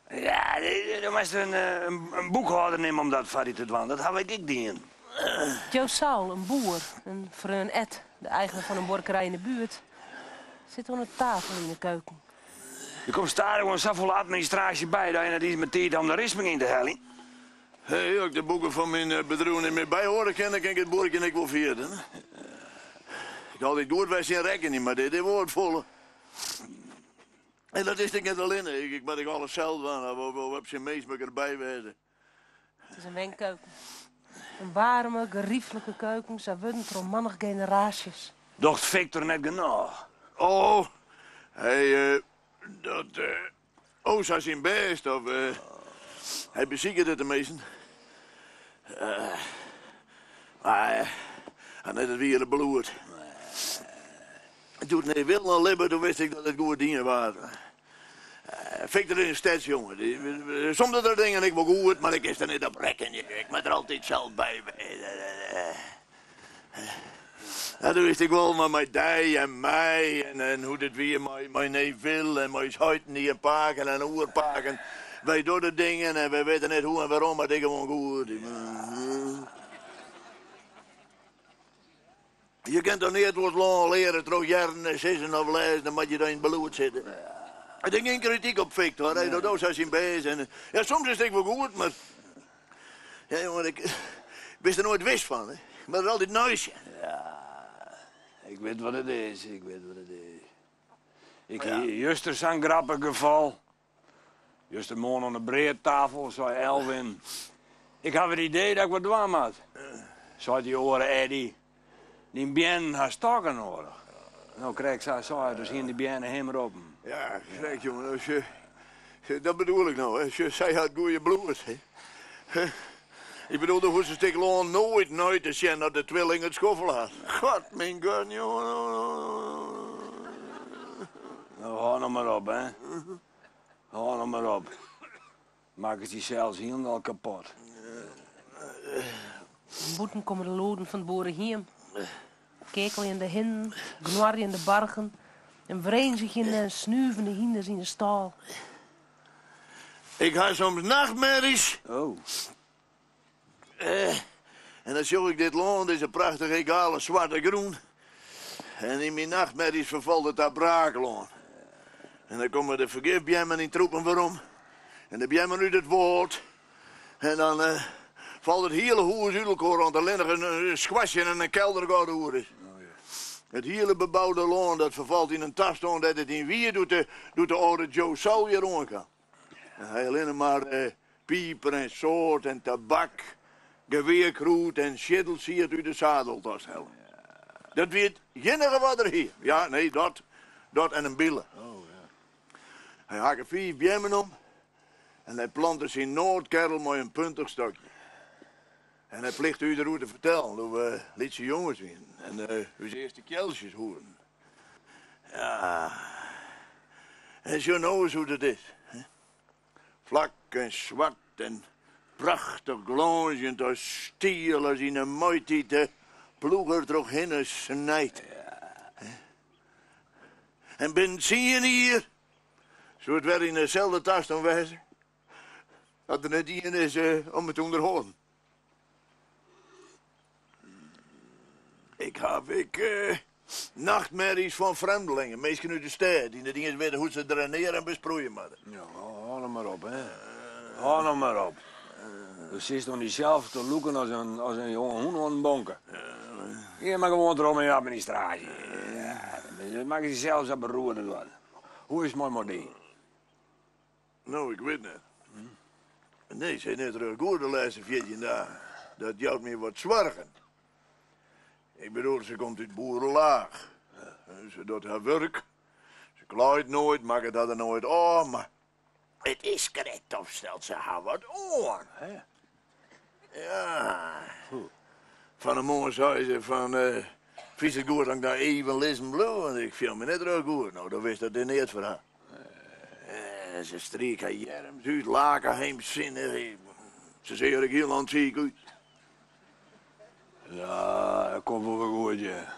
Ja, je moest een boekhouder nemen om dat voor je te doen. Dat had ik niet. Jo Saul, een boer, een vreun Ed, de eigenaar van een borkerij in de buurt, zit aan de tafel in de keuken. Je komt daar gewoon zoveel administratie bij dat je net iets met tijd om de risping in te hellen. Hey, als ik de boeken van mijn bedrijf niet meer bij horen ken, kan ik het boertje niet wel vieren. Ik had dit goed bij zijn rekening, maar dit wordt vol. En dat is ik net alleen. Ik ben alles zelf aan. We hebben zijn meest erbij wezen. Het is een wenkeuken. Een warme, geriefelijke keuken, zo worden het romannig generaties. Docht Victor net genoeg. Oh, hij, hij zijn best, of, hij beziekert het de meesten. Maar, hij net het weer bloed. Toen hij wil naar Libber, toen wist ik dat het goede dingen waren. Victor is een stadsjongen. Soms dat er dingen ik wel goed, maar ik is er niet op rekken. Ik moet er altijd zelf bij. Ja, toen wist ik wel maar met die en mij en hoe dit weer mijn neef wil en mijn huiden die een paken en oerpaken. Wij doen de dingen en wij weten niet hoe en waarom, maar ik gewoon goed. Je kunt toch niet wat lang leren, toch jaren, zissen of lezen, dan moet je daar in het bloed zitten. Ik denk geen kritiek op Victor, hij doet ook zijn beest. Ja, soms is het wel goed, maar... Ja, jongen, ik wist er nooit wist van, hè. Maar het is altijd neusje. Ja, ik weet wat het is, Ik hier juist er zo'n grappig geval. Juist een man aan de breedtafel, zei Elwin. Ik had het idee dat ik wat doen had. Zei die oren Eddie. Die bien haar stokken nodig. Nou krijg ik zo, dus hier die bien hem op. Ja, kijk jongen, als je... Dat bedoel ik nou, als je zij had goede bloed, hè. Ik bedoel, dan hoeft ze tegen nooit te zien dat de tweeling het schoffel had. God, mijn god, jongen. Nou, ga nog maar op, hè. Ga nog maar op. Maak het jezelf helemaal kapot. Boeten komen de loden van de boeren hier. Kekel in de hinden, gnar in de bargen. En wreen zich in de snuvende hinders in de stal. Ik ga soms nachtmerries. Oh. En dan zie ik dit land, deze prachtige egale zwarte groen. En in mijn nachtmerries vervalt het dat braakloon. En dan komen de vergifbjemmen in troepen waarom. En de bjemmen uit het woord. En dan valt het hele huis uit elkaar, want alleen nog een squasje en een kelder gaat door is. Oh, ja. Het hele bebouwde land dat vervalt in een tasstoon dat het in wie doet de oude Joe Saul hier rond kan. En hij alleen maar pieper en soort en tabak, geweerkroet en scheddelsiert uit de zadeltas hellen. Ja. Dat weet enige wat er hier. Ja, nee, dat en een billen. Oh, ja. Hij haakt 4 bjemmen om en hij plant dus in Noordkerel met een puntig stokje. En hij plicht u erover te vertellen hoe we lietse jongens zijn. En hoe ze eerste kjelsjes horen. Ja. En zo nou eens hoe dat is. Hè? Vlak en zwart en prachtig glanzend als stiel als in een mooi de ploeger toch heen snijdt. Ja. En ben zie je hier? Zo het weer in dezelfde tas dan wijzen. Dat er net een is om het te onderhouden. Ik heb nachtmerries van vreemdelingen, meestal uit de stad, die de dingen weten hoe ze draineren en besproeien moeten. Ja, hou nog maar op, hè. Hou nog maar op. Je zit nog niet zelf te loeken als een jonge hoen aan een bonken. Je mag gewoon erom in je administratie. Ja, je mag jezelf zo beroeren worden. Hoe is mijn model? Nou, ik weet niet. Nee, ze net terug goed de laatste 14 dagen. Dat jouwt me wat zwargen. Ik bedoel, ze komt uit boerenlaag. Ze doet haar werk. Ze klaait nooit, maakt het er nooit aan, maar... Het is correct of stelt ze haar wat aan, hè? Ja. Van een morgen zei ze van... Vies het goed dat ik daar even lezen blauw, want ik viel me net erg goed. Nou, dan wist dat dit niet voor haar. Ze streek haar jerms uit, laken heimzinnig. Ze zei er heel aan het ziek uit. Ja, dat komt wel goed, ja.